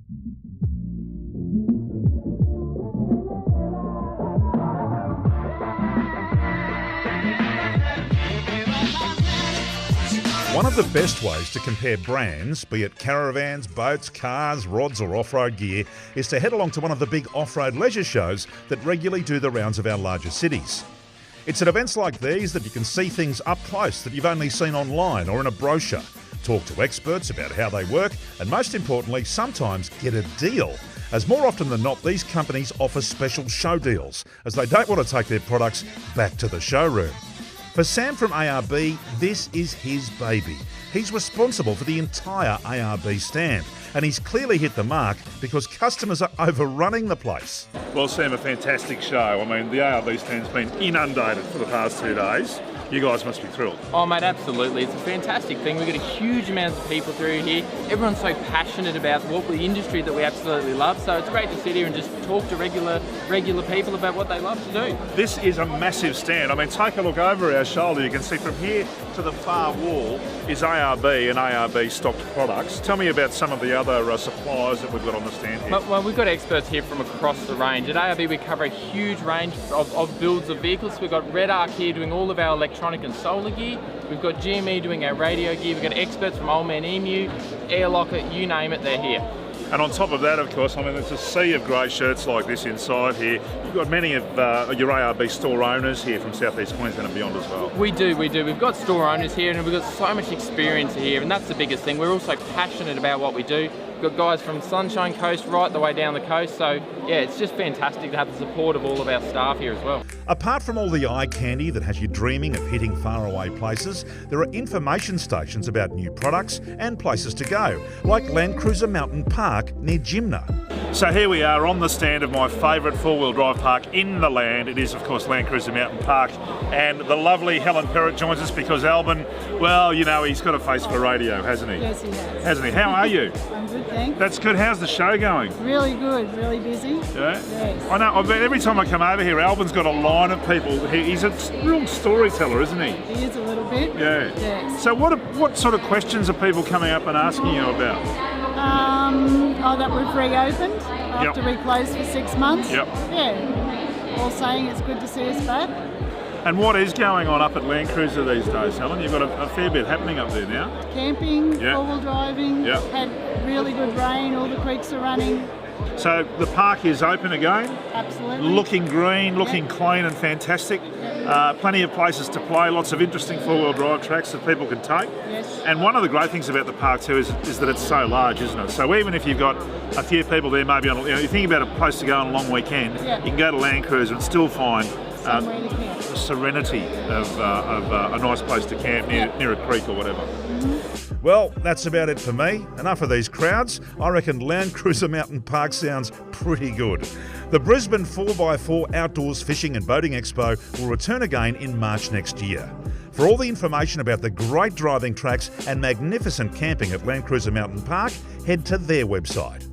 One of the best ways to compare brands, be it caravans, boats, cars, rods or off-road gear, is to head along to one of the big off-road leisure shows that regularly do the rounds of our larger cities. It's at events like these that you can see things up close that you've only seen online or in a brochure, talk to experts about how they work, and most importantly, sometimes get a deal. As more often than not, these companies offer special show deals, as they don't want to take their products back to the showroom. For Sam from ARB, this is his baby. He's responsible for the entire ARB stand, and he's clearly hit the mark because customers are overrunning the place. Well, Sam, a fantastic show. I mean, the ARB stand's been inundated for the past 2 days. You guys must be thrilled. Oh mate, absolutely. It's a fantastic thing. We get a huge amount of people through here. Everyone's so passionate about the industry that we absolutely love. So it's great to sit here and just talk to regular people about what they love to do. This is a massive stand. I mean, take a look over our shoulder. You can see from here to the far wall is ARB and ARB stocked products. Tell me about some of the other suppliers that we've got on the stand here. Well, we've got experts here from across the range. At ARB we cover a huge range of builds of vehicles. We've got Red Arc here doing all of our electronic and solar gear. We've got GME doing our radio gear. We've got experts from Old Man Emu, Airlocker, you name it, they're here. And on top of that, of course, I mean, there's a sea of great shirts like this inside here. You've got many of your ARB store owners here from South East Queensland and beyond as well. We do. We've got store owners here and we've got so much experience here, and that's the biggest thing. We're also passionate about what we do. We've got guys from Sunshine Coast right the way down the coast, so yeah, it's just fantastic to have the support of all of our staff here as well. Apart from all the eye candy that has you dreaming of hitting faraway places, there are information stations about new products and places to go, like Landcruiser Mountain Park near Jimna. So here we are on the stand of my favourite four-wheel drive park in the land. It is, of course, Landcruiser Mountain Park. And the lovely Helen Perrott joins us because Albin, well, you know, he's got a face for radio, hasn't he? Yes, he has. Hasn't he? How are you? I'm good, thanks. That's good. How's the show going? Really good, really busy. Yeah? Yes. I know, every time I come over here, Albin's got a line of people. He's a real storyteller, isn't he? He is a little bit. Yeah. Yes. So what sort of questions are people coming up and asking you about? That we've reopened after we closed for 6 months. Yep. Yeah. All saying it's good to see us back. And what is going on up at Landcruiser these days, Helen? You've got a fair bit happening up there now. Camping, Yep. four-wheel driving, Yep. had really good rain, all the creeks are running. So the park is open again, Absolutely. looking green, looking Yep. clean and fantastic. Plenty of places to play, lots of interesting four-wheel drive tracks that people can take. Yes. And one of the great things about the park too is that it's so large, isn't it? So even if you've got a few people there, maybe on, you think about a place to go on a long weekend, Yeah. you can go to Landcruiser and still find Somewhere to camp. the serenity of a nice place to camp near a creek or whatever. Well, that's about it for me. Enough of these crowds. I reckon Landcruiser Mountain Park sounds pretty good. The Brisbane 4x4 Outdoors Fishing and Boating Expo will return again in March next year. For all the information about the great driving tracks and magnificent camping at Landcruiser Mountain Park, head to their website.